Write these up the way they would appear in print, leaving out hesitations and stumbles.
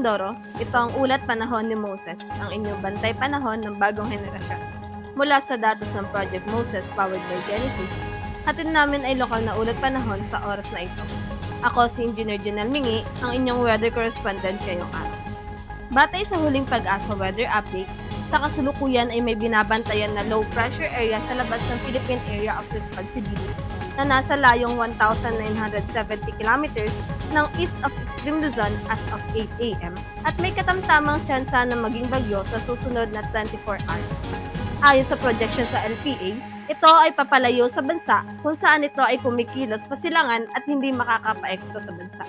Mindoro, ito ang ulat panahon ni Moses, ang inyong bantay panahon ng bagong henerasyon. Mula sa datos ng Project Moses powered by Genesis, hatid namin ay lokal na ulat panahon sa oras na ito. Ako si Engineer Janelle Mingi, ang inyong weather correspondent ngayong araw. Batay sa huling Pag-asa weather update, sa kasalukuyan ay may binabantayan na low pressure area sa labas ng Philippine Area of Responsibility na nasa layong 1,970 kilometers ng east of Extreme Luzon as of 8 a.m. at may katamtamang tsansa na maging bagyo sa susunod na 24 hours. Ayon sa projection sa LPA, ito ay papalayo sa bansa kung saan ito ay kumikilos pasilangan at hindi makakapaekto sa bansa.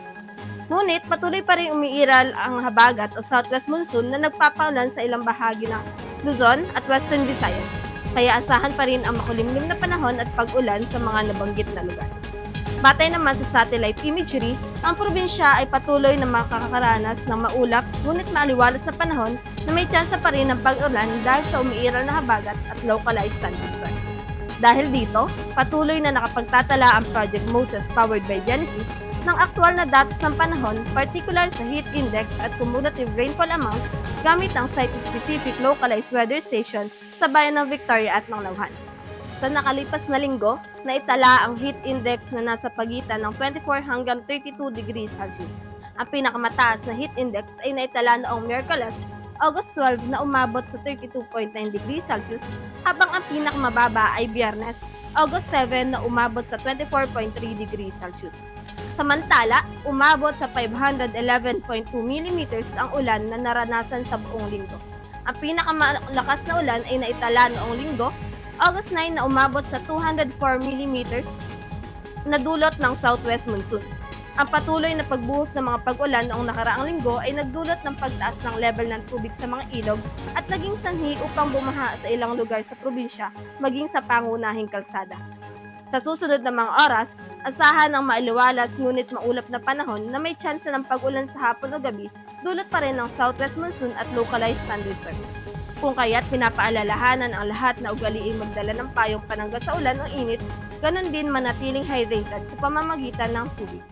Ngunit patuloy pa rin umiiral ang habagat o southwest monsoon na nagpapaulan sa ilang bahagi ng Luzon at Western Visayas. Kaya asahan pa rin ang makulimlim na panahon at pag-ulan sa mga nabanggit na lugar. Batay naman sa satellite imagery, ang probinsya ay patuloy na makakaranas ng maulap ngunit maaliwalas na panahon na may tsansa pa rin ng pag-ulan dahil sa umiiral na habagat at localized thunderstorm. Dahil dito, patuloy na nakapagtatala ang Project Moses powered by Genesis ng aktwal na datos ng panahon, particular sa heat index at cumulative rainfall amount gamit ang site-specific localized weather station sa bayan ng Victoria at Manglauhan. Sa nakalipas na linggo, naitala ang heat index na nasa pagitan ng 24 hanggang 32 degrees Celsius. Ang pinakamataas na heat index ay naitala noong Miyerkules, August 12 na umabot sa 32.9 degrees Celsius, habang ang pinakamababa ay Biyernes, August 7 na umabot sa 24.3 degrees Celsius. Samantala, umabot sa 511.2 mm ang ulan na naranasan sa buong linggo. Ang pinakamalakas na ulan ay naitala noong linggo, August 9 na umabot sa 204 mm na dulot ng southwest monsoon. Ang patuloy na pagbuhos ng mga pag-ulan noong nakaraang linggo ay nagdulot ng pagtaas ng level ng tubig sa mga ilog at naging sanhi upang bumaha sa ilang lugar sa probinsya, maging sa pangunahing kalsada. Sa susunod na mga oras, asahan ng maaliwalas ngunit maulap na panahon na may tsansa ng pag-ulan sa hapon o gabi, dulot pa rin ng southwest monsoon at localized thunderstorm. Kung kaya't pinapaalalahanan ang lahat na ugaliing magdala ng payong panangga sa ulan o init, ganun din manatiling hydrated sa pamamagitan ng tubig.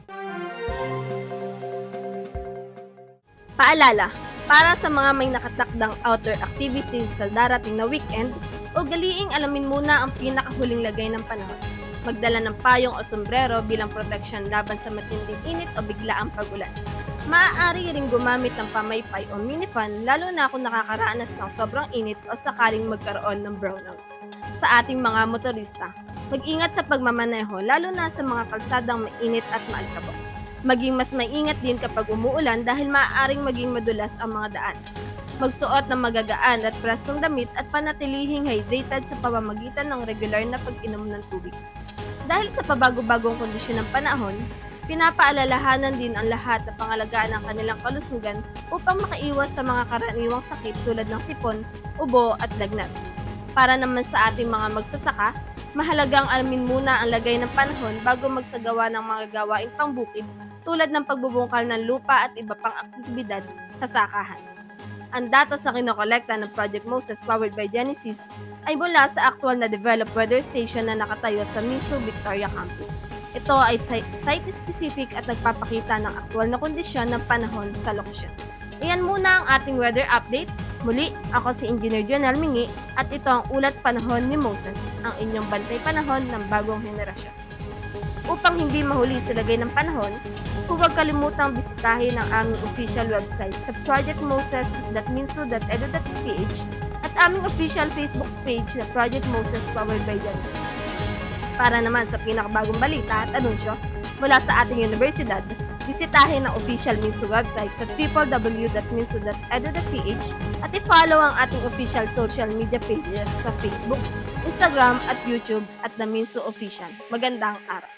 Paalala, para sa mga may nakatakdang outdoor activities sa darating na weekend, ugaliing alamin muna ang pinakahuling lagay ng panahon. Magdala ng payong o sombrero bilang protection laban sa matinding init o biglaang pag-ulan. Maaari ring gumamit ng pamaypay o minifan lalo na kung nakakaranas ng sobrang init o sakaling magkaroon ng brownout. Sa ating mga motorista, mag-ingat sa pagmamaneho lalo na sa mga kalsadang mainit at maalikabok. Maging mas maingat din kapag umuulan dahil maaaring maging madulas ang mga daan. Magsuot ng magagaan at preskong damit at panatilihing hydrated sa pamamagitan ng regular na pag-inom ng tubig. Dahil sa pabago-bagong kondisyon ng panahon, pinapaalalahanan din ang lahat na pangalagaan ng kanilang kalusugan upang makaiwas sa mga karaniwang sakit tulad ng sipon, ubo at lagnat. Para naman sa ating mga magsasaka, mahalagang alamin muna ang lagay ng panahon bago magsagawa ng mga gawaing pangbukid tulad ng pagbubungkal ng lupa at iba pang aktibidad sa sakahan. Ang datos na kinokolekta ng Project Moses powered by Genesis ay mula sa aktwal na developed weather station na nakatayo sa Minso Victoria Campus. Ito ay site-specific at nagpapakita ng aktwal na kondisyon ng panahon sa lokasyon. Iyan muna ang ating weather update. Muli, ako si Engineer Janelle Mingi at ito ang ulat panahon ni Moses, ang inyong bantay panahon ng bagong henerasyon. Upang hindi mahuli sa lagay ng panahon, huwag kalimutang bisitahin ang aming official website sa projectmoses.minso.edu.ph at aming official Facebook page na Project Moses powered by Genesis. Para naman sa pinakabagong balita at anunsyo mula sa ating universidad, bisitahin ang official Minso website sa www.minso.edu.ph at i-follow ang ating official social media pages sa Facebook, Instagram at YouTube at The Minso Official. Magandang araw!